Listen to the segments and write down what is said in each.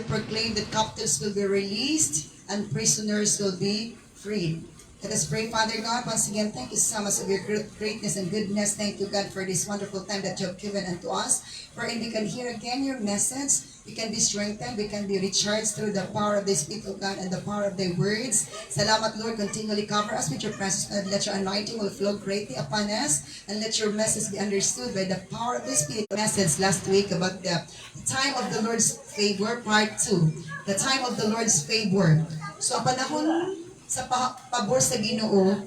proclaim that captives will be released and prisoners will be freed. Let us pray. Father God, once again, thank you so much of your greatness and goodness. Thank you, God, for this wonderful time that you have given unto us. Wherein we can hear again your message. We can be strengthened. We can be recharged through the power of the Spirit of God and the power of thy words. Salamat, Lord. Continually cover us with your presence and let your anointing will flow greatly upon us. And let your message be understood by the power of the Spirit. Message last week about the time of the Lord's favor, part 2. The time of the Lord's favor. So, ang panahon sa pabor sa Ginoo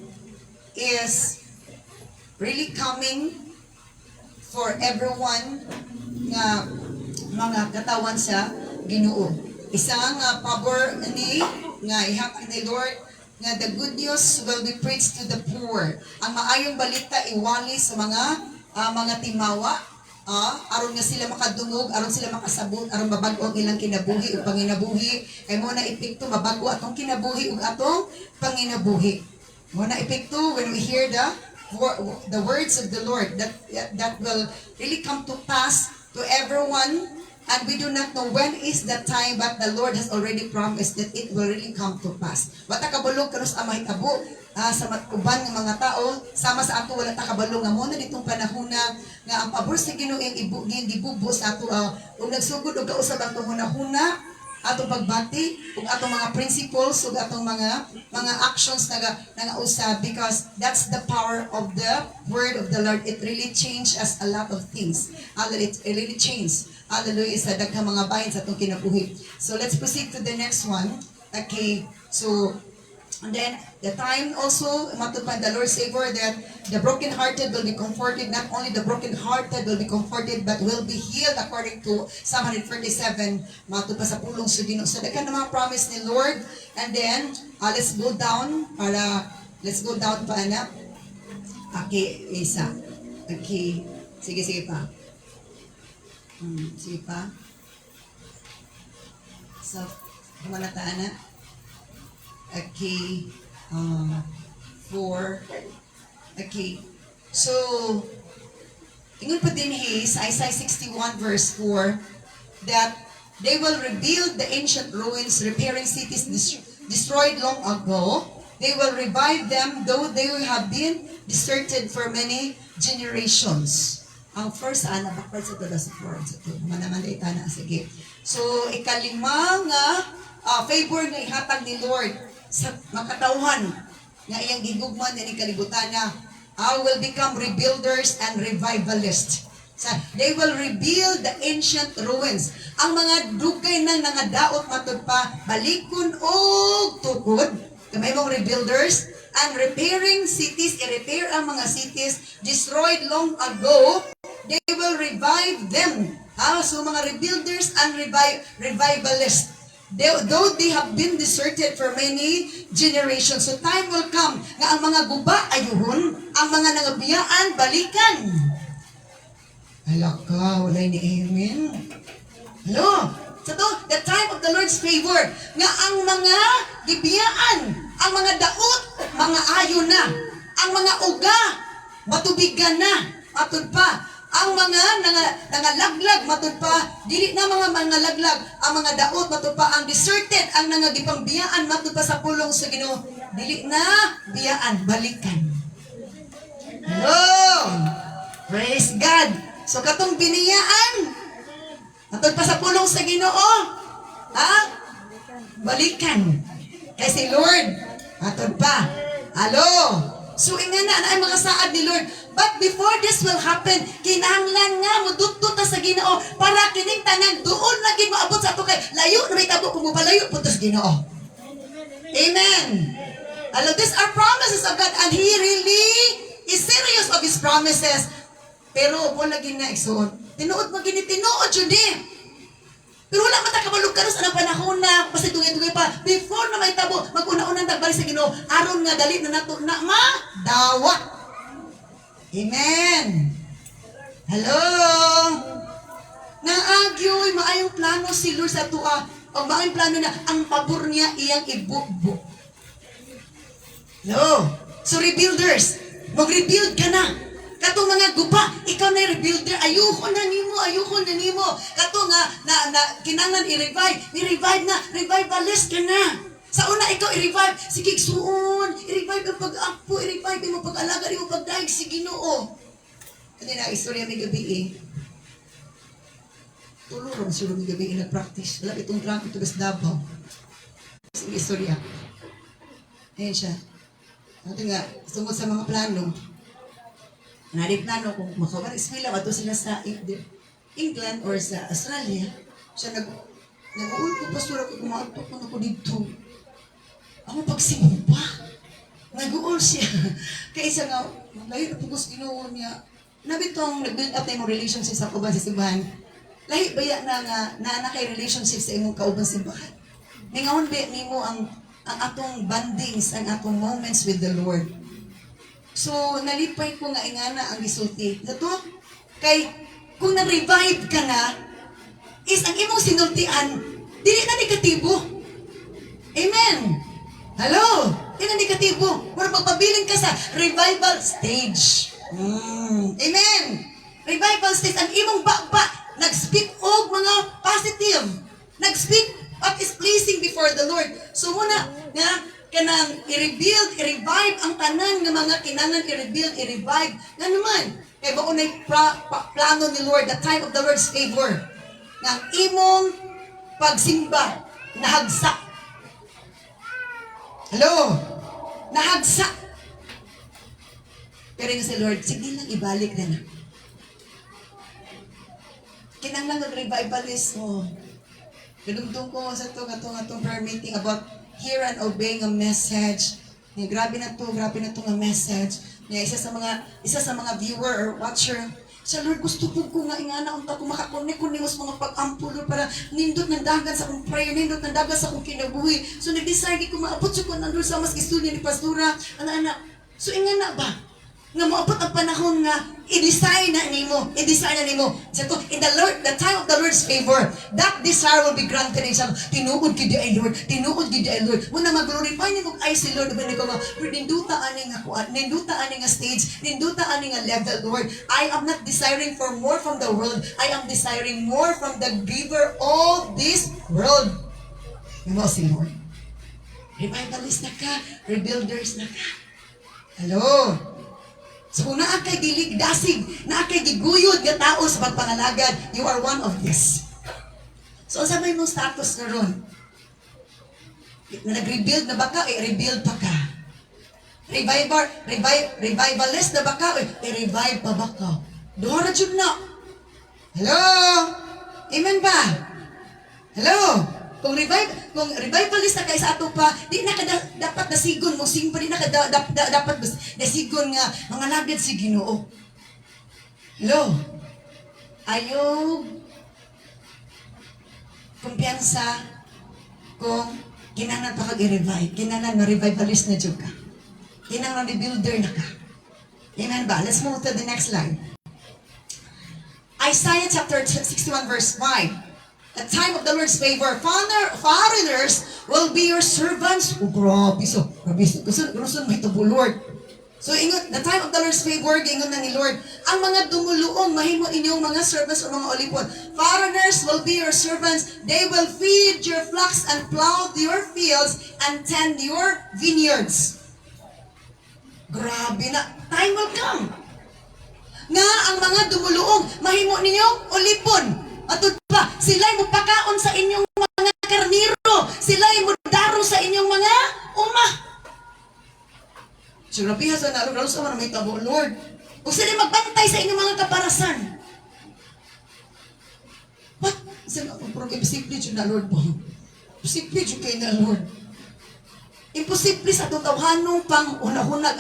is really coming for everyone nga mga katawan sa Ginoo. Isang pabor ni nga ihatag ni Lord nga the good news will be preached to the poor. Ang maayong balita iwali sa mga timawa. Aron nga sila makadungog, aron sila makasabot, aron mabago ang ilang kinabuhi o panginabuhi. Kay mo na epekto mabago atong kinabuhi ug atong panginabuhi. Mo na epekto when we hear the words of the Lord that will really come to pass to everyone, and we do not know when is the time, but the Lord has already promised that it will really come to pass. Wata kabulog kanos amay tabo sa uban ng mga tao sama sa ato wala ta kabalo nga mo na ditong panahon nga ang pabor sa Ginoo ang gibubo sa ato ug nagsugod og kausab atong hunahuna atong pagbati ug atong mga principles ug atong mga actions nga usab, because that's the power of the word of the Lord. It really changed us a lot of things. It really changed. Hallelujah, sa daghang mga bahin sa atong kinabuhi. So let's proceed to the next one. Okay, so and then the time also matupad the Lord's favor that the brokenhearted will be comforted. Not only the brokenhearted will be comforted, but will be healed according to Psalm 147. Matupad sa pulong sa Ginoo. So daghang mga promise ni Lord. And then let's go down pa na. Okay, isa. Okay, sige pa. Sige pa. So, kumanataan na. Okay. 4. Okay. So, ingon pa din sa Isaiah 61 verse 4 that they will rebuild the ancient ruins, repairing cities destroyed long ago. They will revive them, though they have been deserted for many generations. Ang first, bakit sa ito sa 4? Manaman na itana. Sige. So, ikalimang favor na ihatag ni Lord sa makatauhan nga iyang gigugman ni kalibutan na will become rebuilders and revivalists. They will rebuild the ancient ruins. Ang mga dugay na nangadaot matud pa, balikon og tukod, kamay mong rebuilders, and repairing cities, i-repair ang mga cities destroyed long ago. They will revive them. So mga rebuilders and revivalists. Though they have been deserted for many generations. So time will come nga ang mga guba ayuhon, ang mga nangabiyaan balikan. Alaka, wala ni amen. Hello? So the time of the Lord's favor, nga ang mga gibiyaan, ang mga daot, mga ayo na, ang mga uga, matubigan na, matud pa. Ang mga nangalaglag matud pa, dili na mga laglag, ang mga daot matud pa, ang deserted, ang nangagipang biyaan matud pa sa pulong sa Ginoo, dili na biyaan, balikan. Hello! Praise God! So katong biniyaan, matud pa sa pulong sa Ginoo, balikan. Kay si Lord, matud pa. Alo! So ingana na ay mga saad ni Lord. But before this will happen, kinahanglan nga mududto ta sa Ginoo para kining tanan duol na gid maabot sa ato kay layo na may tabo kung mupalayo punta sa Ginoo. Amen. Hello, these are promises of God and He really is serious of His promises. Pero mo lagi na igsoon. Tinuod mo gini tinuod jud ni. Pero wala man ta kabalog karon sa panahon na basta dugay-dugay pa before na may tabo mag-una-unang tagbalik sa Ginoo aron nga dali na nato na madawat. Amen. Hello. Naagyoy maayong plano si Lord sa tua. O maayong plano na ang pabor niya iyang ibukbuk. No. So rebuilders, mag-rebuild ka na. Kato mga guba, ikaw na rebuilder, ayuko na nimo. Kato nga, kinangan i-revive na, revivalist ka na. Sa una, ikaw i-revive, sige, suon, i-revive ang pag-akpo, i-revive mo pag-alaga, mo pag-daig, si Ginoo. Kasi na, istorya may gabi tulurong sila may gabi nag-practice. Wala itong drunk, ito gas Davao. Sige, istorya. Ayan siya. Ito nga, sungod sa mga plano, plano kung makawar-eskwela, wato sila sa England or sa Australia, siya nag-uul ko, pastor ako, kumatok ko na ko dito. Ako pagsimba. Nag-uul siya. Kaya siya nga, lahi na pugos Ginoo niya. Nabitong nag-build up na yung relationship sa kauban sa simbahan. Lahi baya na kay relationship sa imong kauban simbahan. Ningawon ba nimo ang atong bandings, ang atong moments with the Lord. So, nalipay ko nga ingana ang gisulti. Dato, kay, kung na-revive ka na, is ang imong sinultian, dili na negatibo. Amen. Hello? Dili na negatibo. Kung magpabiling ka sa revival stage. Amen. Revival stage, ang imong baba, nag-speak og mga positive. Nag-speak what is pleasing before the Lord. So, muna, nga, kanang i-rebuild, i-revive ang tanan ng mga kinangan i-rebuild, i-revive. Nga naman, kaya ba unay plano ni Lord, the time of the Lord's favor, ng imong pagsimba, nahagsa. Hello? Nahagsa. Pero yung si Lord, sige lang, ibalik na na. Kinanglang nag-revivalist mo. Kadugtong ko sa itong prayer meeting about hear and obeying a message. Grabe na to nga message. Isa sa mga viewer or watcher, sa Lord, gusto ko nga ingana unta ko makakonek ko nimos mga pag-ampul para nindot ng dagan sa akong prayer, nindot ng dagan sa akong kinabuhi. So nag-decide ko maabot sa ko nandun sa mas istudyo ni Pastora, anak. So ingana ba? Nga maabot ang panahon nga i-design na nimo. So in the time of the Lord's favor, that desire will be granted in some. Tinuod gid ay Lord. Muna mag-glorify ni mo ay si Lord ben ko nga ninduta ani nga kuan, ninduta ani nga stage, ninduta ani nga level, Lord. I am not desiring for more from the world. I am desiring more from the giver of this world. You know si Lord. Revivalist na ka, rebuilders na ka. Hello. So kung naa kay diligdasig, naa kay giguyod nga tao sa pagpangalagad, you are one of this. So sa may mong status na ron, na nag-rebuild na baka, rebuild pa ka. Revivalist na baka, revive pa baka. Doon na na. Hello? Amen ba? Hello? Kung revivalist na kayo sa ato pa, di na ka dapat nasigon mo simpa, di na ka dapat nasigon nga mga lagad si Ginoo. Hello? Ayaw kumpiyansa kung kinahanglan pa kag-revive, kinahanglan na revivalist na dyan ka. Kinahanglan rebuilder na ka. Amen ba? Let's move to the next slide. Isaiah chapter 61 verse 5. The time of the Lord's favor, foreigners will be your servants. Oh, grabe. Gusto mo ito po, Lord. So, ingon, the time of the Lord's favor, ingon na ni Lord, ang mga dumuluong, mahimo inyong mga servants o mga olipon. Foreigners will be your servants. They will feed your flocks and plow your fields and tend your vineyards. Grabe na. Time will come. Nga ang mga dumuluong, mahimo ninyong olipon. Atod pa, sila'y mupakaon sa inyong mga karniro. Sila'y mudaro sa inyong mga umah. Surabiha sa nalong sa mga may tabo, Lord. Kung sila'y magbantay sa inyong mga kaparasan. What? Imposible dyan na, Lord po. Imposible dyan kayo na, Lord. Imposible sa tutawhanong pang unahunag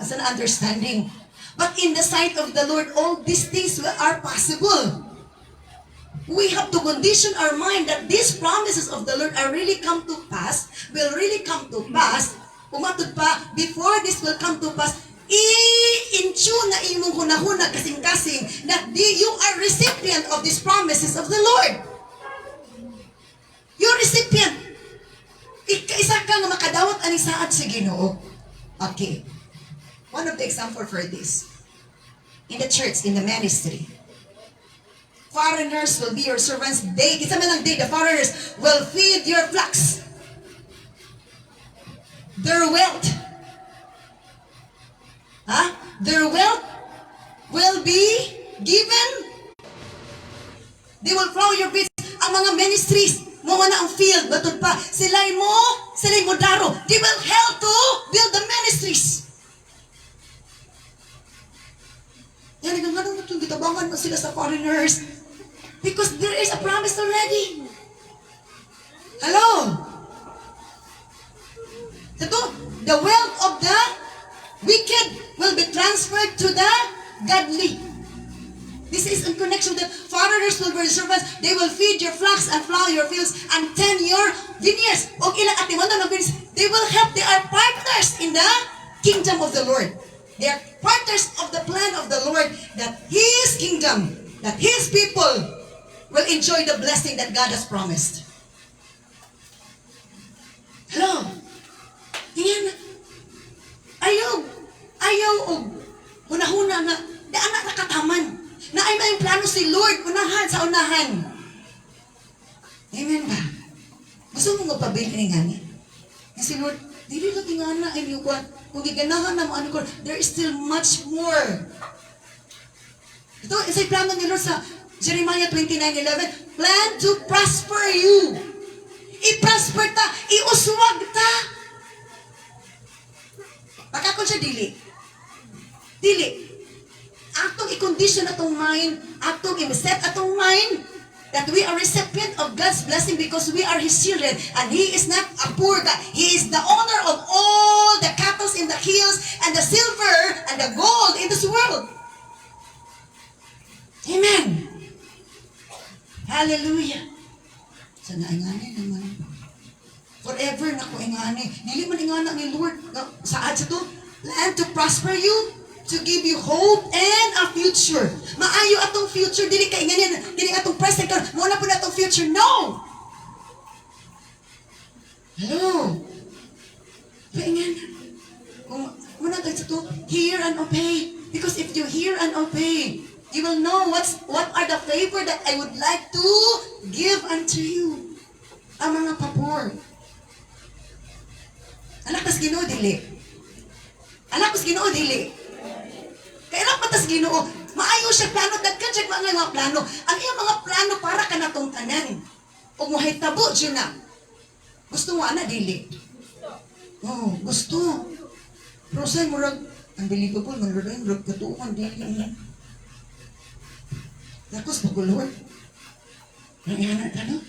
as an understanding. But in the sight of the Lord, all these things are possible. We have to condition our mind that these promises of the Lord are really come to pass, will really come to pass. Umatod pa, before this will come to pass, i-intune na imong hunahuna kasing-kasing that you are recipient of these promises of the Lord. You're recipient. Isa ka nga makadawat ani saad sa Ginoo. Okay. One of the example for this. in the church, in the ministry. Foreigners will be your servants. They, kita man lang day, the foreigners will feed your flocks. Their wealth. Their wealth will be given. They will flow your bits. Ang mga ministries, mo na ang field, batod pa. Sila'y mo daro. They will help to build the ministries. Yan, nagangano na itong gitabangan mo sila sa foreigners. Because there is a promise already. Hello? Ito, the wealth of the wicked will be transferred to the godly. This is in connection with the foreigners will be your servants. They will feed your flocks and plow your fields and tend your vineyards. O ilang atiwanda ng vineyards. They will help. They are partners in the kingdom of the Lord. They are partners of the plan of the Lord, that His kingdom, that His people will enjoy the blessing that God has promised. Hello? Yan. Ayaw og hunahuna nga di anak nakataman. Na ay may plano si Lord unahan sa unahan. Amen ba? Gusto mo magpabili ni ngani? Si Lord, dili lang ingana ay niukuan. Kung giganahan na mo ano ko, there is still much more. Ito, isa'y plano ni Lord sa Jeremiah 29:11, plan to prosper you. I-prosper ta, iuswag ta. Baka kung siya dili. Atong i-condition atong mind, atong i-set atong mind that we are recipient of God's blessing because we are His children and He is not a poor God. He is the owner of all the cattle in the hills and the silver and the gold in this world. Amen. Hallelujah. Sa naingani naman. Forever na ko ingani. Dili man ingana ni Lord. Saad sa to? Plan to prosper you, to give you hope and a future. Maayo atong future. Dili ka ingani. Dili atong present. Muna po na atong future. No! Hello? Paingan. Kung muna tayo sa to, hear and obey. Because if you hear and obey, you will know what are the favor that I would like to give unto you. Ang mga pabor. Anak tas Ginoo dili. Anak tas Ginoo dili. Kaya anak patas Ginoo, maayo siya plano, dagkan siya mga plano. Ang iyang mga plano para ka natong tanan. O mohitabo dyan na. Gusto mo ana dili. Oh, gusto. Pero sa'yo murag, unbelievable, manlurayin, murag katuungan dili. Tapos pag-Lord. Nangyana, ano?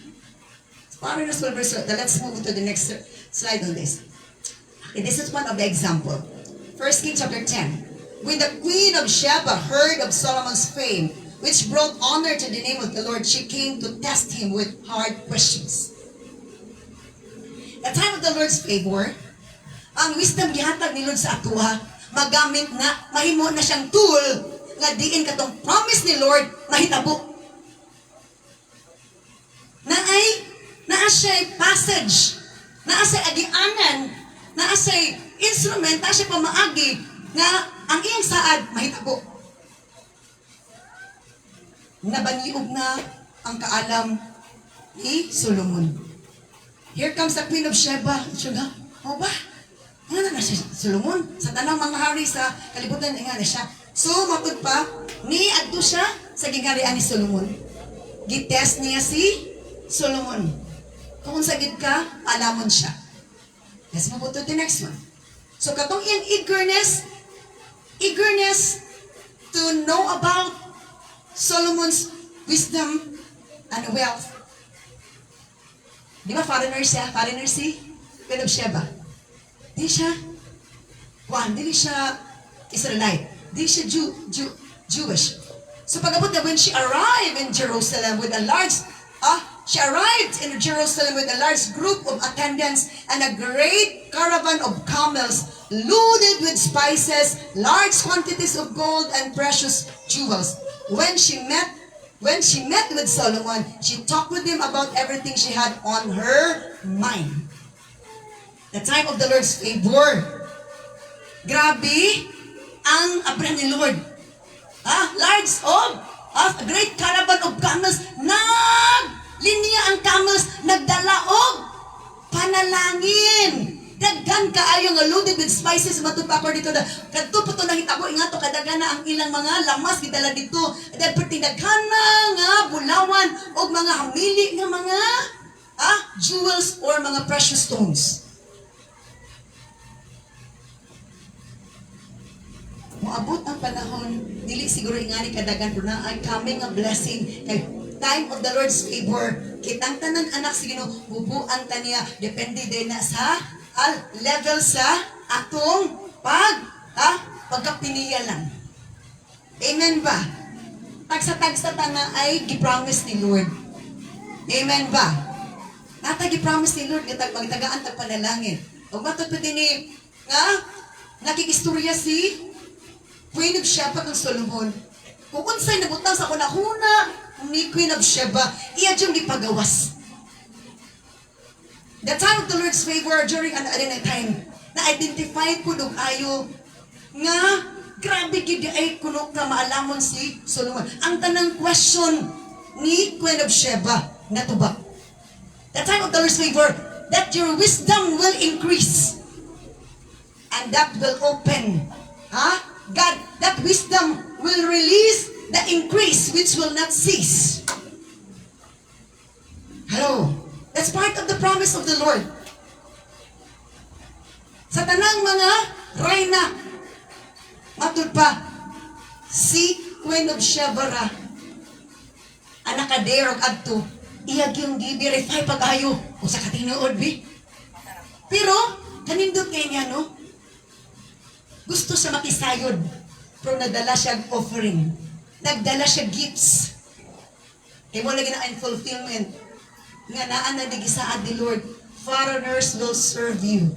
Foreigners will verse. Let's move to the next slide on this. Okay, this is one of the example. 1 Kings chapter 10. When the queen of Sheba heard of Solomon's fame, which brought honor to the name of the Lord, she came to test him with hard questions. The time of the Lord's favor, ang wisdom gihatag ni Lord sa atuha, magamit na, mahimo na siyang tool nga diin katong promise ni Lord mahitabo. Naa siya'y passage, naa siya'y agianan, naa siya'y instrument, naa siya'y pamaagi nga ang iyang saad mahitabo. Nabaniog na ang kaalam ni Solomon. Here comes the Queen of Sheba. Siya o ba? Nga na siya Solomon. Sa tanang mga hari sa kalibutan, nga na siya. So, matod pa, ni adto siya sa gingarian ni Solomon. Gitest niya si Solomon. Kung sagid ka, alamon siya. Let's move to the next one. So, katong iyang eagerness to know about Solomon's wisdom and wealth. Di ba foreigner siya? Foreigner si Queen of Sheba. Di siya dili siya Israelite. Di siya Jewish. So pag-abot na when she arrived in Jerusalem with a large group of attendants and a great caravan of camels loaded with spices, large quantities of gold and precious jewels. When she met with Solomon, she talked with him about everything she had on her mind. The time of the Lord's favor. Grabe ang abra ni Lord. Large of a great caravan of camels. Linya ang camels, nagdala og panalangin. Daghan kaayo nga loaded with spices matupakor dito na kadto po to nahitabo ingato kadagana ang ilang mga lamas gidala dito. Then perti daghana nga bulawan og mga hamili nga mga jewels or mga precious stones. Moabot ang panahon, dili siguro ingani kadagan pero na ay coming a blessing kay time of the Lord's favor. Kitang tanan anak sa Ginoo, bubuan ta niya depende din na sa level sa atong pagkapiniya lang. Amen ba? Tagsa-tagsa ta na ay gipromise ni Lord. Amen ba? Nata gipromise ni Lord nga magtagaan tag panalangin. Ug matod pa dinhi nga nakikistorya si Queen of Sheba kang Solomon. Kung unsay nabutang sa kunahuna ni Queen of Sheba, iya diyong gipagawas. The time of the Lord's favor during an time na-identify ko nung ayo nga grabe gid ay kuno ka maalamon si Solomon. Ang tanang question ni Queen of Sheba natubag. The time of the Lord's favor that your wisdom will increase and that will open. God, that wisdom will release the increase which will not cease. Hello. That's part of the promise of the Lord. Sa tanang mga reyna, matud pa, si Queen of Sheba anak kader og adto, iyag yung gi-verify pag-ayo o sa katinuod bi. Pero, kanindot kay niya, no? Gusto siya makisayod, pero nadala siya offering. Nagdala siya gifts. Kaya mo lagi na ang fulfillment. Nga naan na digisaad ni Lord, foreigners will serve you.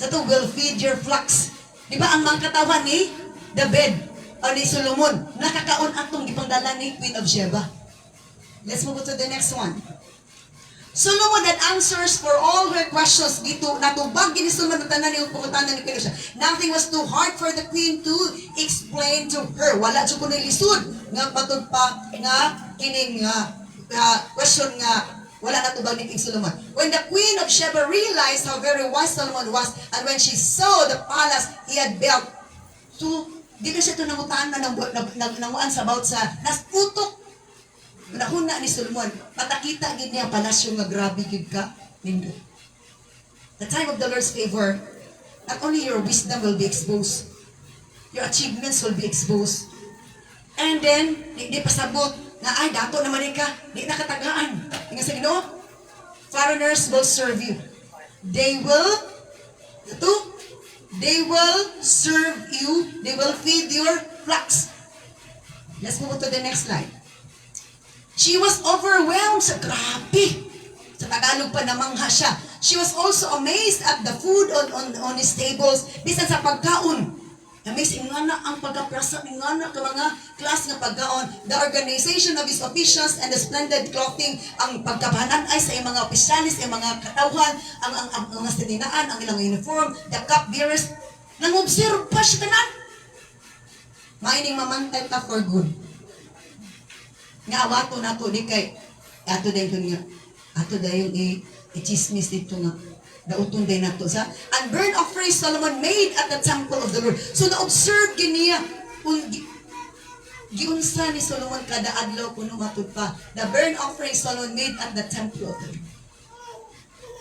Sa to will feed your flocks. Di ba ang mga katawan ni David o ni Solomon, nakakaon atong gipangdala ni Queen of Sheba. Let's move to the next one. Solomon had answers for all her questions. Dito, natubag ni Solomon ang tanan yung pangutanan ni Queen of Sheba. Nothing was too hard for the queen to explain to her. Wala dyan ko nilisod. Nga patod pa nga kining question nga wala na tubag ni King Solomon. When the Queen of Sheba realized how very wise Solomon was, and when she saw the palace he had built, so di na siya ito nangutaan na nanguan sa about sa nasutok nahuna ni Solomon. Patakita gid niya palasyo nga grabe gid ka nindo. The time of the Lord's favor, not only your wisdom will be exposed, your achievements will be exposed. And then, di pasabot na ay dato naman ka, di nakatagaan. Nga sa Ginoo, foreigners will serve you. They will serve you. They will feed your flocks. Let's move to the next slide. She was overwhelmed sa grabe. Sa Tagalog pa namangha siya. She was also amazed at the food on his tables. Bisan sa pagkaon. Amazed ingana ang pagkaprasa, ingana ka mga class nga pagkaon. The organization of his officials and the splendid clothing. Ang pagkabanan ay sa mga opisyalis, ang mga katawhan, ang mga sininaan, ang ilang uniform, the cupbearers. Nang-observe pa siya tanan. Maining mamantay ta for good. Nga awato na to, di kay, ato dayon ko niya, ato dayon i-chismis dito nga, dauton dayon na to sa, and burnt offering Solomon made at the temple of the Lord. So na-observe giniya, giunsa ni Solomon kada adlaw kuno matud pa, the burnt offering Solomon made at the temple of the Lord.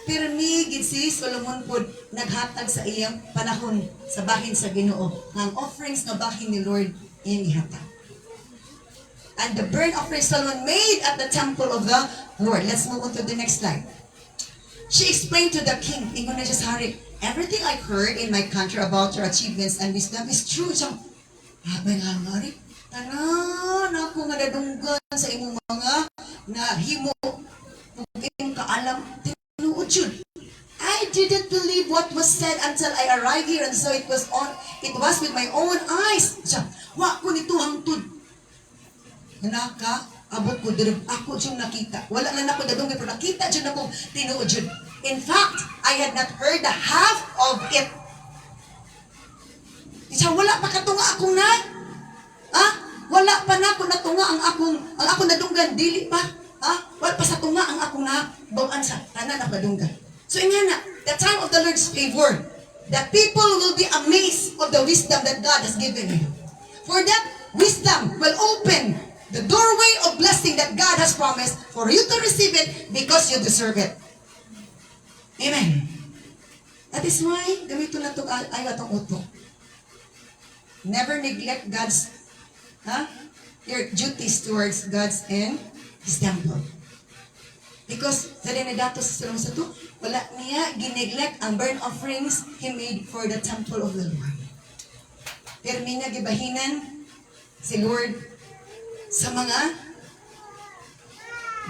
Pero ni gid si Solomon pod naghatag sa iyang panahon sa bahin sa Ginoo, ang offerings nga bahin ni Lord iyang gihatag. And the burnt offering Solomon made at the temple of the Lord. Let's move on to the next slide. She explained to the king, ingon na siya sa hari, everything I heard in my country about your achievements and wisdom is true. Siyang, may nga hari, tanan ako nga nadunggan sa imong mga nahimo, imong kaalam, tinuod yun. I didn't believe what was said until I arrived here, and so it was with my own eyes. Siya, wa ko nito hangtod. Naka, abot ko dirog ako diyong nakita. Wala lang ako dadungay pero nakita dyan ako tinuod dyan. In fact, I had not heard the half of it. Sa wala pa katunga akong na, ha? Wala pa na ko natunga ang akong nadunggan, dili pa. Ha? Wala pa sa tunga ang akong na, bawaan sa tanan na padunggan. So ingana, the time of the Lord's favor, the people will be amazed of the wisdom that God has given you. For that wisdom will open the doorway of blessing that God has promised for you to receive it because you deserve it. Amen. That is why, gamito na itong ayaw itong utok. Never neglect God's, your duties towards God's and His temple. Because sa datos sa Salmo sa ito, wala niya gineglect ang burnt offerings He made for the temple of the Lord. Pero niya gibahinan si Lord sa mga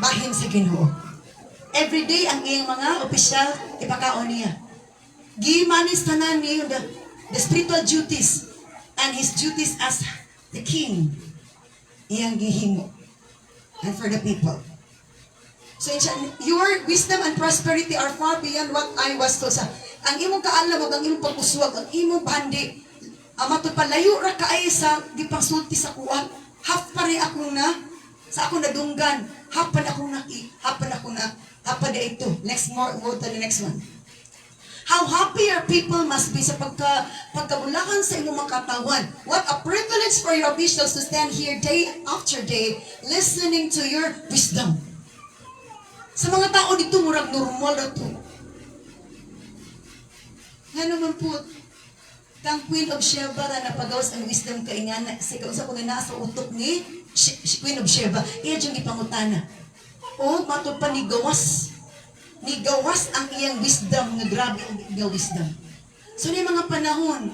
bahin sa Ginoo. Every day ang iyang mga opisyal ipakaon niya. Gimanis tanan niyo the spiritual duties and His duties as the king. Iyang gihimo. And for the people. So, your wisdom and prosperity are far beyond what I was told. Ang imong kaalam, ang imong pagkuswag, ang imong bandi, matupalayo ra kaay sa gipangsulti sa kuwan. Half pa rin akong na, sa akong nadunggan. Half pa na ito. Next, go to the next one. How happy your people must be sa pagkabulakan sa inyong mga katawan. What a privilege for your officials to stand here day after day listening to your wisdom. Sa mga tao dito, murag normal na ito. Nga naman po, kang Queen of Sheba na napagawas ang wisdom kaingana. Sa kausap ko na nasa utok ni Queen of Sheba. Iya diyong ipangutana. O, matod pa ni gawas. Ni gawas ang iyang wisdom, nga grabe ang iyang wisdom. So, ni mga panahon,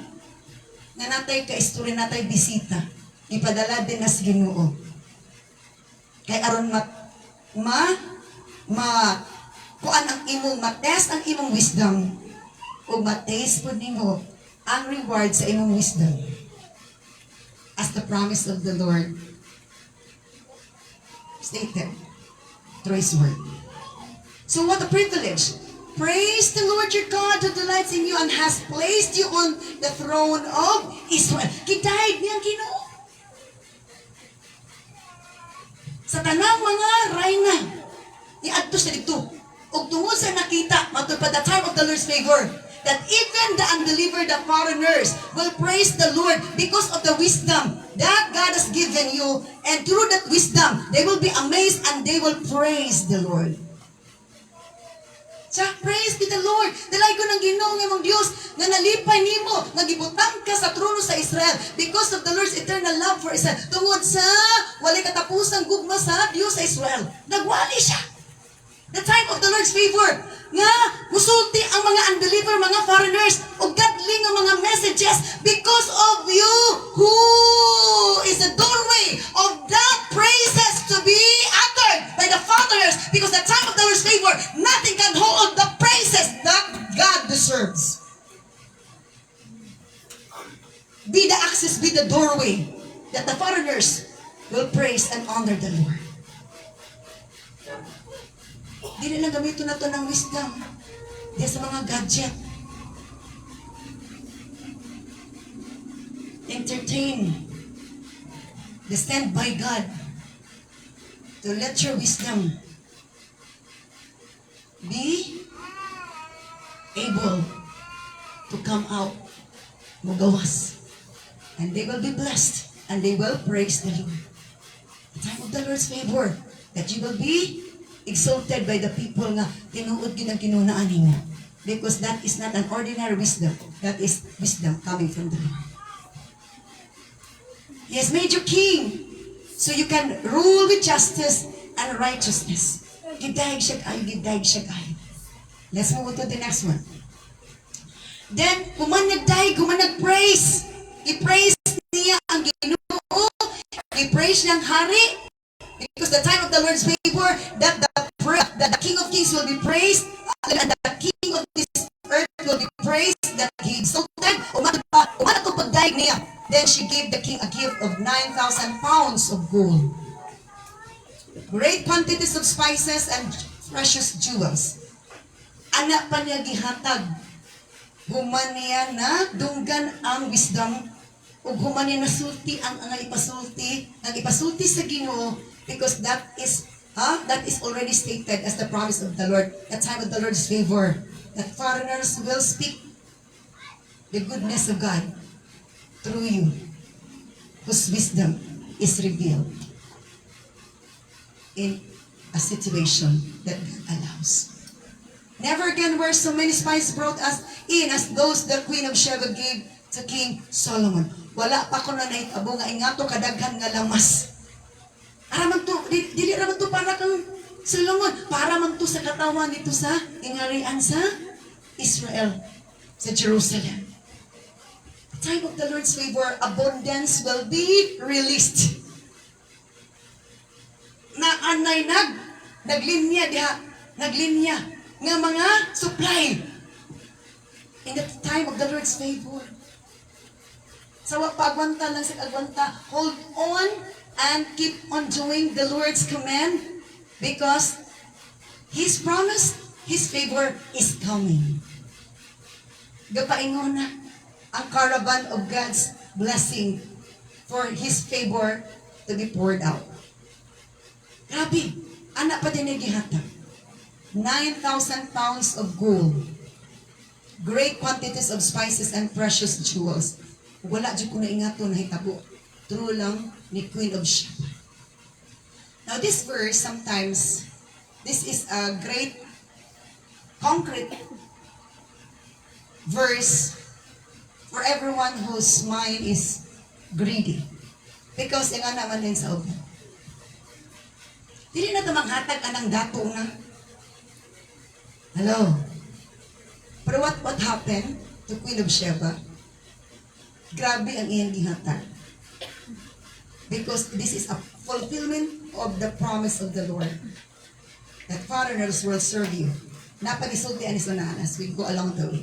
nga natay ka-istorya, natay bisita, ipadala din as Ginoo. Kay aron kuan ang imong matest ang imong wisdom, o mataste po nimo ang reward sa imong wisdom. As the promise of the Lord stated through His word. So what a privilege. Praise the Lord your God who delights in you and has placed you on the throne of Israel. Kitahig niyang Ginoo. Sa tanang mga rayna, iadto sa dito. Ug tungod sa nakita, matupad the time of the Lord's favor, that even the undelivered, the foreigners, will praise the Lord because of the wisdom that God has given you. And through that wisdom, they will be amazed and they will praise the Lord. So, praise be the Lord. Dalay ko ng Ginoo ng imong Dios nga nalipay nimo, nga gibutang ka sa trono sa Israel because of the Lord's eternal love for Israel. Tungod sa walay katapusang gugma sa Dios sa Israel. Nagwali siya. The time of the Lord's favor. Nga, musulti ang mga unbeliever, mga foreigners, o godly nga mga messages because of you, who is the doorway of the praises to be uttered by the foreigners, because the time of the Lord's favor, nothing can hold the praises that God deserves. Be the access, be the doorway that the foreigners will praise and honor the Lord. Di na gamito na ito ng wisdom. Di sa mga gadget. Entertain. The stand by God. To let your wisdom be able to come out. Mugawas. And they will be blessed. And they will praise the Lord. The time of the Lord's favor. That you will be exalted by the people nga tinuod gyud ang kinunaan nimo, because that is not an ordinary wisdom. That is wisdom coming from the Lord. He has made you king so you can rule with justice and righteousness. Gidayeg siya kayo. Let's move to the next one. Then human nagpraise, i-praise niya ang Ginoo, i-praise niyang hari. Because the time of the Lord's favor, that the King of Kings will be praised, and the King of this earth will be praised, that He exalted, pagdaig niya. Then she gave the king a gift of 9,000 pounds of gold, great quantities of spices and precious jewels. Anak pa niya gihatag, human niya na dunggan ang wisdom ug human niya nasulti ang ipasulti sa Ginoo, because that is already stated as the promise of the Lord. The time of the Lord's favor, that foreigners will speak the goodness of God through you, whose wisdom is revealed in a situation that God allows. Never again were so many spies brought us in as those the Queen of Sheba gave to King Solomon. Wala pa ko na nahitabo nga ingato kadaghan nga lamas. Araman to, dili raman to para kang Solomon, para man to sa katawan dito sa ingarian sa Israel, sa Jerusalem. The time of the Lord's favor, abundance will be released. Na anay naglinya nga mga supply in the time of the Lord's favor. Sa pagwanta lang sa agwanta, hold on and keep on doing the Lord's command, because His promise, His favor is coming. Gapaingon na ang caravan of God's blessing for His favor to be poured out. Grabe, anak pa din gihatag. 9,000 pounds of gold, great quantities of spices and precious jewels. Wala dyan ko na ingato na hitabo. True lang ni Queen of Sheba. Now this verse, sometimes, this is a great, concrete verse for everyone whose mind is greedy. Because nga naman din sa uban. Dili na ito manghatag anang dato na. Hello? Pero what happened to Queen of Sheba? Grabe ang iyang gihatag. Because this is a fulfillment of the promise of the Lord. That foreigners will serve you. Napanisulti ani sunahan as we go along the way.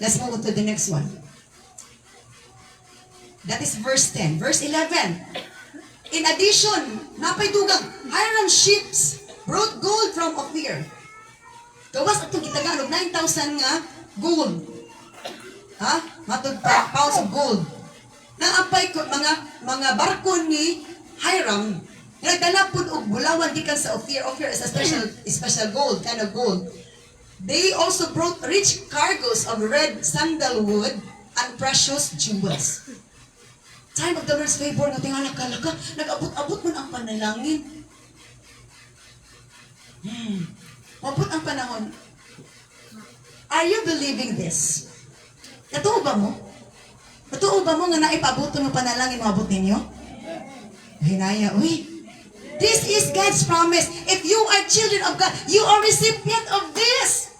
Let's move on to the next one. That is verse 10. Verse 11. In addition, napaydugang Hiram ships brought gold from Ophir. Gawas atong gitagalog 9,000 nga gold. Matod pa pounds of gold. Naapay ko mga barko ni Hiram. Nagdala pud og bulawan gikan sa Ophir. Ophir is a special gold, kind of gold. They also brought rich cargoes of red sandalwood and precious jewels. Time of the Lord's favor, nga tingala ka, nag-abot-abot man ang panalangin. Mabot ang panahon. Are you believing this? Natuo ba mo? Natuo ba mo nga naipabuto ng panalangin mabot ninyo? Hinaya, uy. This is God's promise. If you are children of God, you are recipient of this.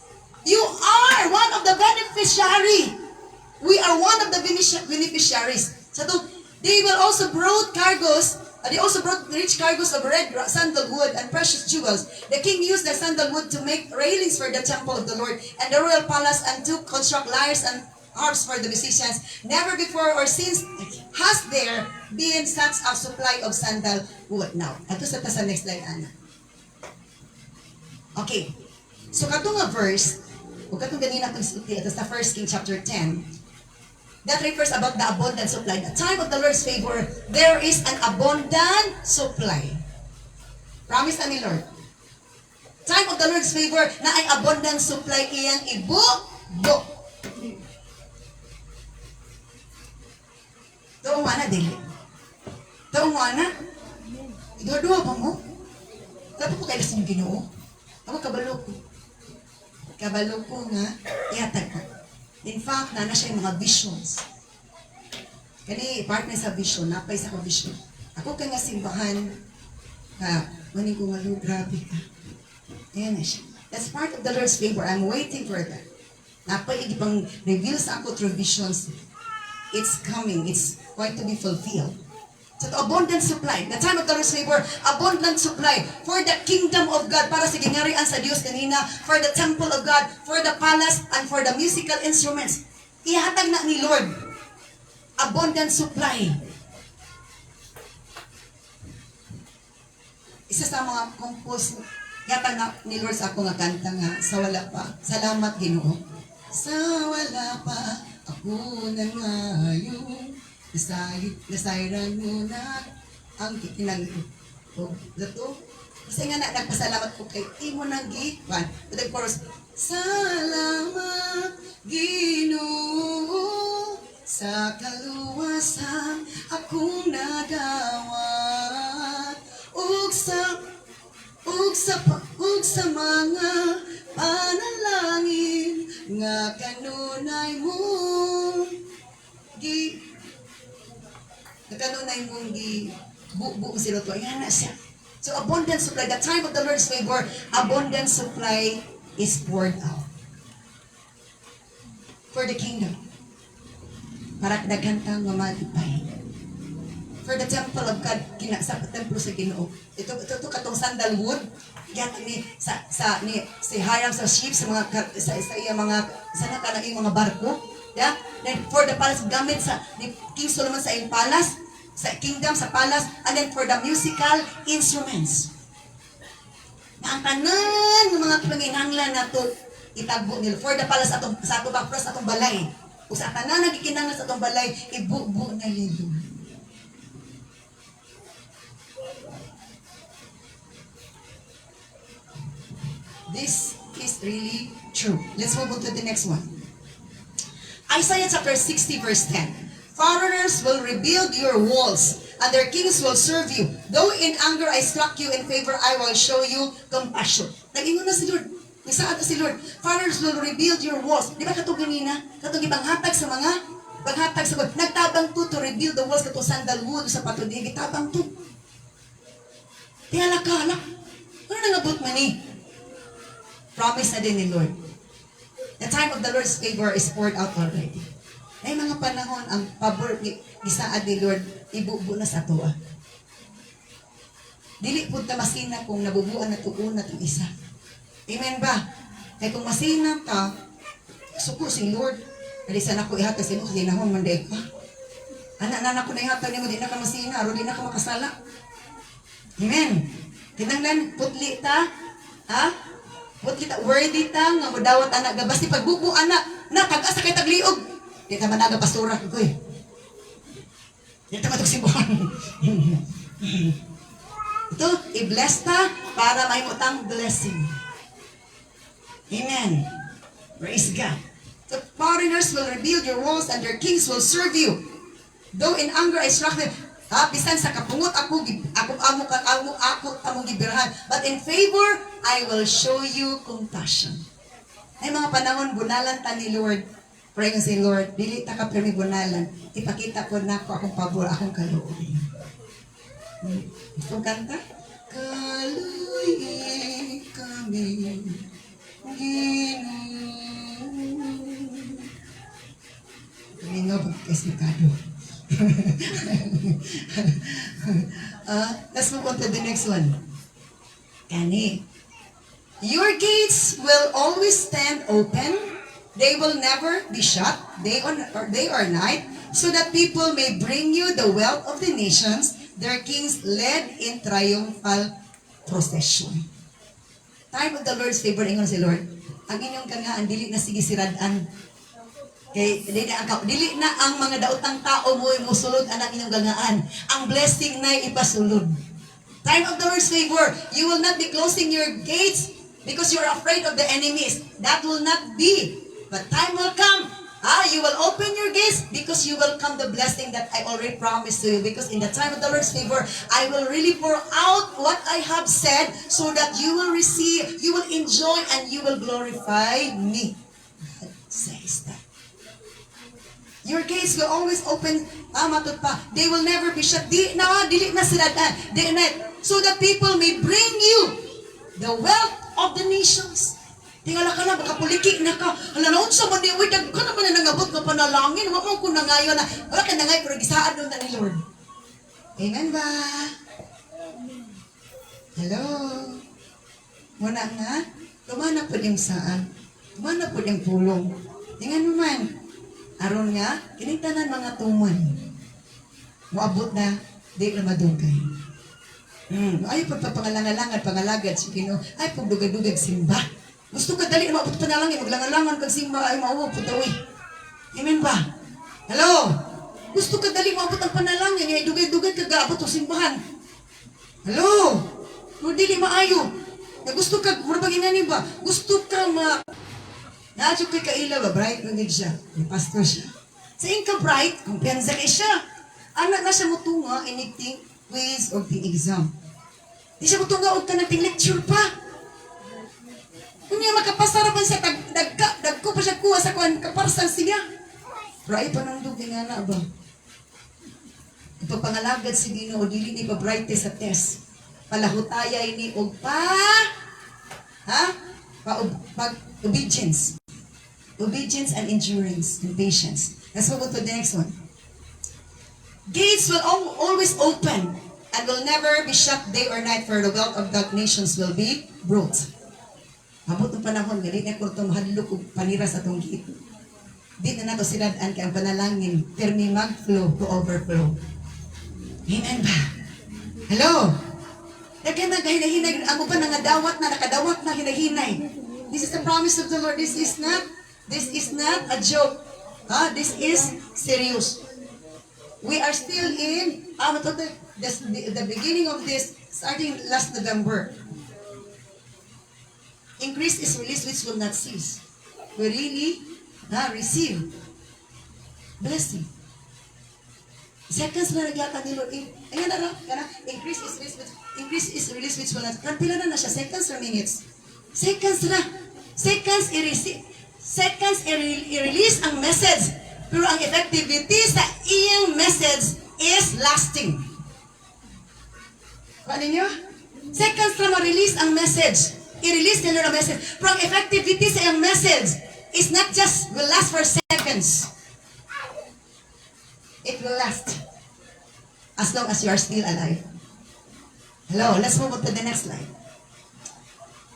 You are one of the beneficiary. We are one of the beneficiaries. So they will also brought cargoes. They also brought rich cargoes of red sandalwood and precious jewels. The king used the sandalwood to make railings for the temple of the Lord and the royal palace, and to construct lyres and harps for the musicians. Never before or since has there been such a supply of sandalwood. Now, ato sa next slide, Ana. Okay. So katong nga verse, o katong ganina pagsulti, ito sa 1 King chapter 10, that refers about the abundant supply. The time of the Lord's favor, there is an abundant supply. Promise na ni Lord. Time of the Lord's favor, na ay abundant supply iyang ibo-bo. Taong mana, dili. Taong mana? Idua-dua pa mo? Dapat po kayo sa yung Ginoo. Ako kabalo ko. Kabalo ko nga, ihatag ko. In fact, na siya yung mga visions. Kani, partner sa vision, napay sa ko vision. Ako ka nga simbahan, maning ko nga, Lord, grabe ka. Ayan na siya. That's part of the Lord's favor. I'm waiting for that. Napay, igipang reveal sa ako through visions. It's coming. It's going to be fulfilled. So, the abundant supply. The time of the Lord's favor, abundant supply for the kingdom of God, para sa gingarian sa Diyos kanina, for the temple of God, for the palace, and for the musical instruments. Ihatag na ni Lord. Abundant supply. Isa sa mga compose, ihatag na ni Lord sa ako nga kanta nga, sa wala pa. Salamat, Ginoo. Sa wala pa, ako na ngayon Nasayran mo na ang kinang o dato. Kasi nga nagpasalamat ko kay Imo nang giwan. But of course, salamat Ginoo sa kaluwasan akong nadawat ug sa mga panalangin nga kanunay mo gi kanunay mong gi buo sila to ayan na siya. So abundant supply, the time of the Lord's favor, abundant supply is poured out for the kingdom. Para daghang mamatipay. For the temple of God, sa templo sa Ginoo. Ito katong sandalwood, yat ni si Hiram sa ship sa mga sa iya mga sana ka ng mga barko. Yeah? Then for the palace gamit sa ni King Solomon sa iyang palace, sa kingdom, sa palace, and then for the musical instruments. Na ang tanan ng mga panginahanglan nato itagbo nila for the palace sa atong bakros atong balay. Ug sa tanan nagikinahanglan sa atong balay ibubo na lilo. This is really true. Let's move on to the next one. Isaiah chapter 60 verse 10. Foreigners will rebuild your walls, and their kings will serve you. Though in anger I struck you, in favor I will show you compassion. Nag-ingon na si Lord. Nagsaan na si Lord. Foreigners will rebuild your walls. Di ba katong ganina? Katong ibanghatag sa mga paghatag sa mga. Nagtabang to rebuild the walls katong sandalwood sa patudi. Gitabang to. Tiyala ka, alak. Ano nangabot man ni? Promise na din ni Lord. The time of the Lord's favor is poured out already. Ay mga panahon, ang pabor ni isaad ni Lord, ibubo na sa tuwa. Dili po ta masina kung nabubuan na tuon na itong isa. Amen ba? Kaya kung masina ka, suko si Lord. Alisan ako ihatag sa ino, kasi nahon manday ka. Anak-anak ko na ihatag niyo, di na ka masina, aro di na ka makasala. Amen. Tinanglan, putli ta, ha? Putli ta, worthy ta, nga mudawat anak, gabasti pagbubo anak, na, tag-asa kay tagliog. Di ka managa pastura ko eh. Di ka matugsibuhan. Ito, i-bless ta para may mutang blessing. Amen. Praise God. The foreigners will rebuild your walls and their kings will serve you. Though in anger I struck them, bisan sa kapungot ako among gibirahan. But in favor, I will show you compassion. Ay mga panahon, bunalan ta ni Lord. Pray nga si Lord, dili ta ka bunalan. Ipakita ko na ako akong pabor, akong kaluoy. Itong kanta? Kaluoy kami, Ginoo. Kami nga pagkasikado. Let's move on to the next one. Kani. Your gates will always stand open. They will never be shut, day or night, so that people may bring you the wealth of the nations, their kings led in triumphal procession. Time of the Lord's favor, ingon si Lord. Ang inyong kangaan, dili na sige siradan. Kay dili na ang mga daotang tao mo musulod anak inyong gangaan. Ang blessing na ipasulod. Time of the Lord's favor, you will not be closing your gates because you're afraid of the enemies. That will not be. But time will come. You will open your gates because you will come the blessing that I already promised to you. Because in the time of the Lord's favor, I will really pour out what I have said so that you will receive, you will enjoy, and you will glorify me. God says that. Your gates will always open. Matut pa. They will never be shut. Dili na siradan. So that people may bring you the wealth of the nations. Tingala ka na, baka puliki na ka. Hala, naon sa mandi, uy, ka naman na nangabot ng panalangin. Huwag mo ko na ngayon na, wala ka na ngayon, pero gisaan doon na ni Lord. Amen ba? Hello? Muna nga, tumana po yung saan. Tumana po yung pulong. Tingnan mo man. Aron nga, kinitanan mga tuman. Muabot na, di na madugay. Ay, pagpapangalangalangan, pangalagad, sige no. Ay, pagdugag-dugag, simba. Gusto ka dali na maabot panalangin, maglangalangan kag simba ay mauwo putawi. Amen ba? Hello? Gusto ka dali maabot ang panalangin, ngay dugay-dugay ka gaabot o simbahan. Hello? Kung dili maayo. Na gusto ka, murabag inani ba? Gusto ka naadyo kay kaila ba? Bright na siya. May pastor siya. Sa inka bright, kumpiyansa kay siya. Anak na siya mutunga, anything, quiz, o ting exam. Di siya mutunga, o ka nating lecture pa. Kung niya makapasarapan sa dagko pa siya kuha sa kuhan, kaparsan siya. Bright pa nang dugay nga na ba? Ipagpangalagad si Ginoo, dili ni pa bright sa test. Palahutayay ni og obedience. Obedience and endurance and patience. Let's go to the next one. Gates will always open and will never be shut day or night, for the wealth of the nations will be brought. Abot ng panahon, galit na ko itong mahadlok o panira sa itong gate. Di na nato sinadaan kay ang panalangin, permi mag-flow to overflow. Amen ba? Hello? Daghan na hinahinay, amo pa nakadawat na hinahinay. This is the promise of the Lord. This is not a joke. This is serious. We are still in the beginning of this, starting last November. Increase is released which will not cease. We really receive blessing. Seconds na nagyata ni Lord. Ayan na increase is released which will not. Pila na siya, seconds or minutes? Seconds na. Seconds i-release ang message. Pero ang effectivity sa iyang message is lasting. Ano niyo? Seconds na ma-release ang message. I-release nila ang message. Pero ang effectivity sa iyang message is not just will last for seconds. It will last as long as you are still alive. Hello, let's move on to the next slide.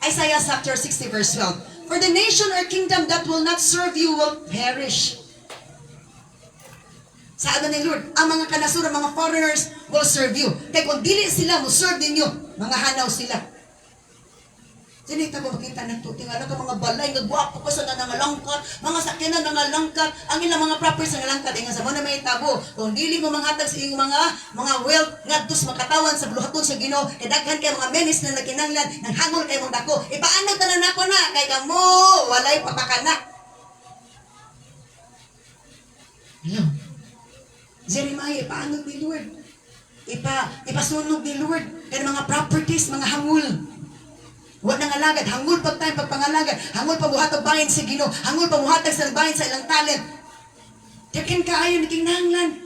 Isaiah chapter 60 verse 12. For the nation or kingdom that will not serve you will perish. Sabi ni Lord, ang mga kanasuran, mga foreigners will serve you. Kaya kung dili sila, mo serve ninyo, mga hanaw sila. Sinita ko makita ng tingala ka mga balay, nagwapo ka sa nangalangkat, mga sakyanan nangalangkat, ang ilang mga properties nangalangkat, inga sa mo na may tabo. Kung dili mo manghatag sa iyong mga wealth, ngadtos makatawan sa bluhaton sa Ginoo, kadaghan kay mga menis na nakinanglan, nang hangol kay mong dako. Ipaanod na nako na, kay kamo, walay papakana. Hello? Jeremiah, ipaanod ni Lord. Ipasunog ni Lord, kay mga properties, mga hangul. Huwag nang alagad, hangul pag tayo pagpangalagad, hangul pabuhatag bayan sa Ginoo, hangul pabuhatag sa bayan sa ilang talent. Yakin kaayo naging nanglan.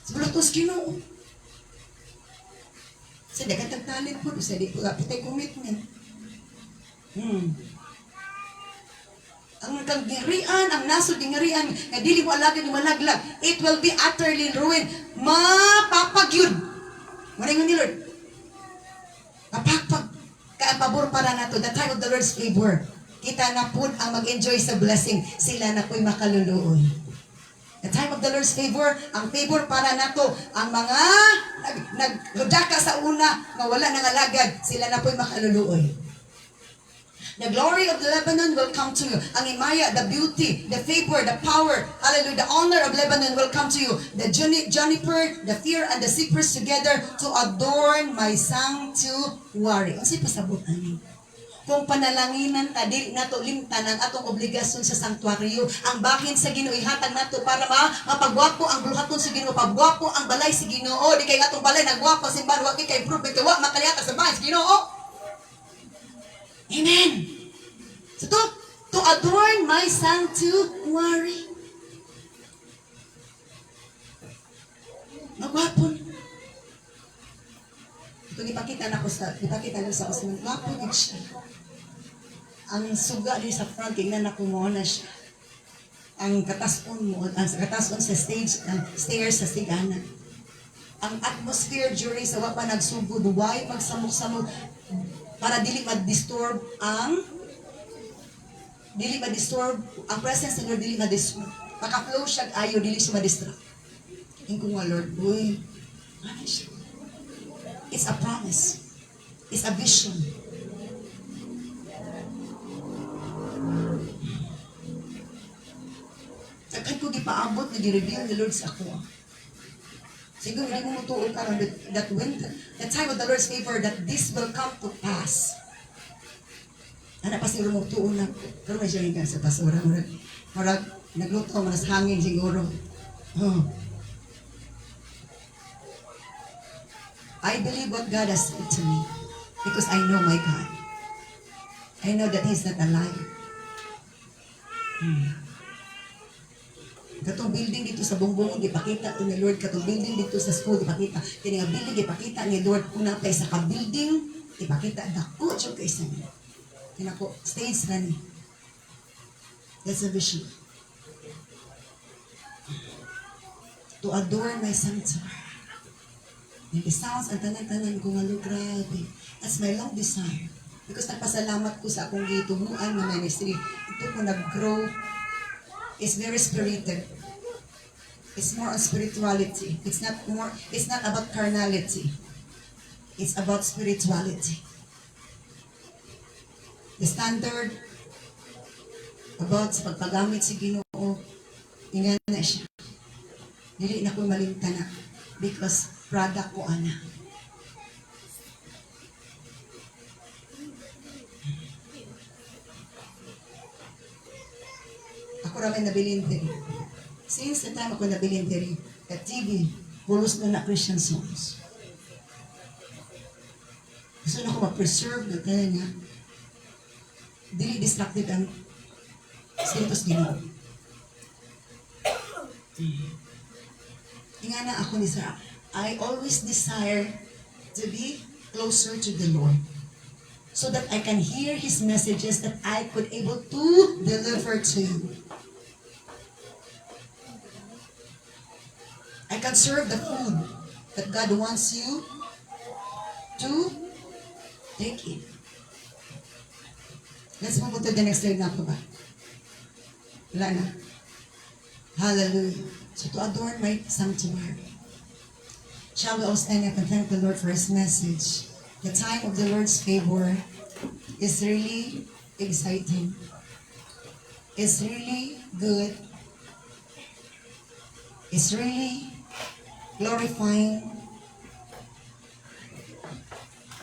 Sa bulutos Ginoo. Sa dagatang talent po, sa di po kapitay commitment. Ang kagirian, ang nasod gingarian, nga dili mo alagad yung malaglag, it will be utterly ruined. Mapapagyud. Maringon ni Lord. Mapapag. Kaya pabor para nato, the time of the Lord's favor. Kita na po ang mag-enjoy sa blessing, sila na po'y makaluluoy. The time of the Lord's favor, ang favor para nato, ang mga naghudaka sa una, nga wala nang alagad, sila na po'y makaluluoy. The glory of the Lebanon will come to you. Ang imaya, the beauty, the favor, the power, hallelujah, the honor of Lebanon will come to you. The juniper, the fir, and the cypress together to adorn my sanctuary. Ang sipasabutan niyo. Kung panalanginan ta, dili nato limtan ang atong obligasyon sa sanktuaryo. Ang bahin sa Ginoo ihatag nato para mapagwapo ang buluhaton sa Ginoo, pagwapo ang balay sa Ginoo. Di kay atong balay nagwapo simbahan, wa kay improve kay wa makaliyata sa bahay sa Ginoo. Amen. So to adorn my sanctuary. Magwapon. Ito ipakita na sa kusman. Magwapon siya. Ang suga din sa front, tingnan na kumuha na siya. Ang katason mo, ang katason sa stairs sa siganan. Ang atmosphere during sa wapa nagsugod, why magsamok-samok, para dili ma-disturb ang presence ng Lord, dili ma-disturb. Maka-flow siya, ayaw, dili siya ma-distract. Yung kung Lord, uy, ano siya? It's a promise. It's a vision. Sagkan ko gipaam maabot na gi-reveal ni Lord sa ako. Siguro hindi mo mutuo ka that when the time of the Lord's favor, that this will come to pass. Ano pa siguro mutuo na, pero may siya sa pasura. Marag, nagluto, manas hangin siguro. I believe what God has said to me because I know my God. I know that He's not a liar. Katong building dito sa Bongbong, ipakita to ni Lord. Katong building dito sa school, ipakita. Kini nga building, ipakita ni Lord. Kung napay sa ka-building, ipakita. Dako, siya kayo sa niya. Kinako, stage na ni. That's a vision. To adorn my sanctuary. And it sounds, ang tanan-tanan ko nga, Lord, grabe. That's my long desire. Because nagpasalamat ko sa akong gitubuan na ministry. Ito ko nag-grow. It's very spirited. It's more on spirituality. It's not about carnality. It's about spirituality. The standard about sa pagpagamit sa Ginoo, ingana na siya. Dili na ko malimtana because product ko ana. Ako ramen nabilin diri. Since the time ako nabilin diri, at TV, bulos na Christian songs. Gusto na ako ma-preserve na kaya nga, dili distracted ang sintos Ginoo. Ingana ako ni Sarah, I always desire to be closer to the Lord so that I can hear His messages that I could able to deliver to you. I can serve the food that God wants you to take in. Let's move on to the next slide na po ba? Wala na. Hallelujah. So to adorn my sanctuary. Shall we all stand up and thank the Lord for His message? The time of the Lord's favor is really exciting. It's really good. It's really glorifying.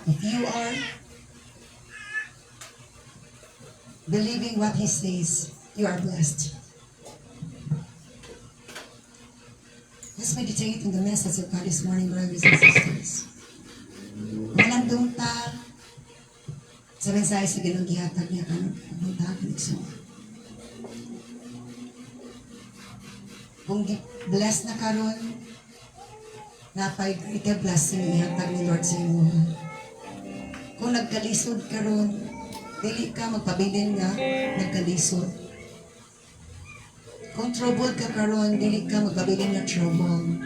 If you are believing what He says, you are blessed. Let's meditate on the message of God this morning, brothers and sisters. Malandong ta sa mensahe sa Ginoong gihatag niya kanang pagbuntag ni Igsoon. Kung blessed na karon, napay greater blessing ihatag ni Lord sa imo. Kung nagkalisod karon, dili ka magpabilin nga nagkalisod. Kung troubled ka karon, dili ka magpabilin nga trouble.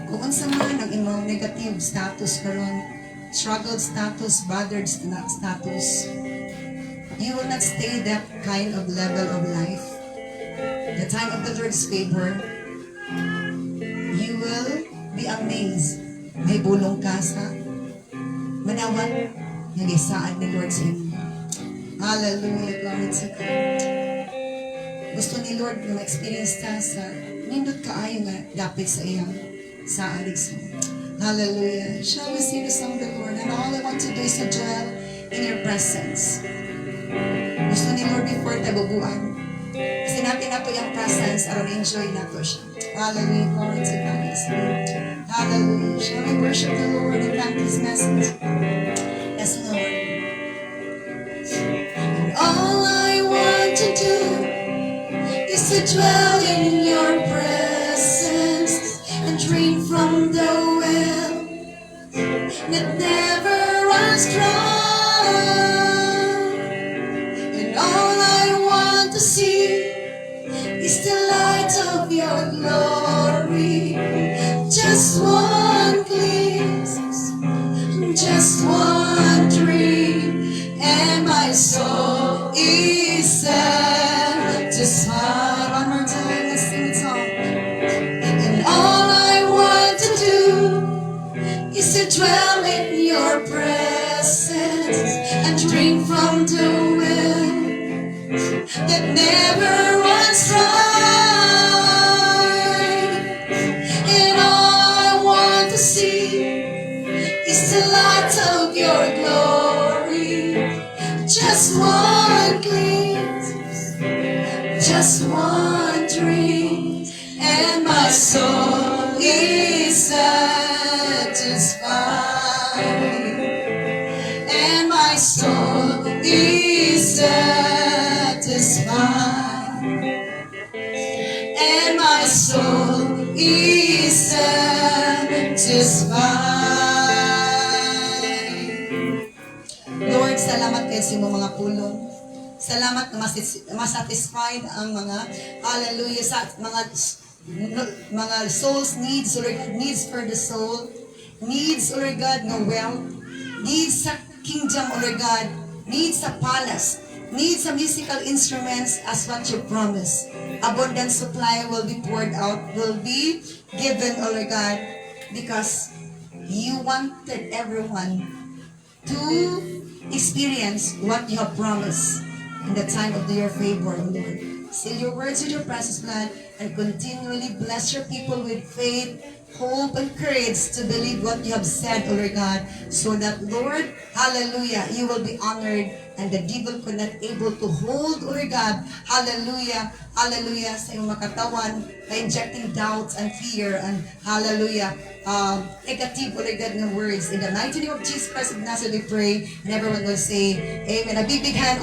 Kung unsa man ang imong negative status karon, struggled status, bothered status, you will not stay that kind of level of life. The time of the Lord's favor, you will be amazed. May bulong ka sa manawat nagisaan ni Lord sa inyo. Hallelujah, glory to God. Gusto ni Lord na ma-experience ta sa nindot kaayo nga dapit sa iyang sa aligso. Hallelujah. Shall we sing the song of the Lord? And all I want to do is to dwell in your presence. Gusto ni Lord before tayo bubuan. Kasi natin na po yung presence aron enjoy na po siya. Hallelujah. Glory to God. Hallelujah. Shall we worship the Lord and thank His message? Yes, Lord. And all I want to do is to dwell in your presence and drink from the well that never runs dry. And all I want to see is the light of your glory. Just one glimpse, just one dream, and my soul is satisfied. One more time, let's sing the song. And all I want to do is to dwell in your presence and drink from the well that never runs dry. just one dream, and my soul is satisfied, and my soul is satisfied, and my soul is satisfied. Lord, salamat kayo sa mga pulong. Salamat na masatisfied ang mga, hallelujah, sa mga soul's needs, Lord, needs for the soul, needs, Lord God, ng wealth, needs sa kingdom, Lord God, needs sa palace, needs sa musical instruments as what you promised. Abundant supply will be poured out, will be given, Lord God, because you wanted everyone to experience what you have promised in the time of your favor, Lord. Seal your words with your precious blood and continually bless your people with faith, hope, and courage to believe what you have said, O Lord God, so that, Lord, hallelujah, you will be honored and the devil could not able to hold, O Lord God, hallelujah, hallelujah, sa iyong makatawan by injecting doubts and fear and hallelujah, negative, O Lord God, ng words. In the mighty name of Jesus Christ of Nazareth, we pray, and everyone will say, Amen. A big hand of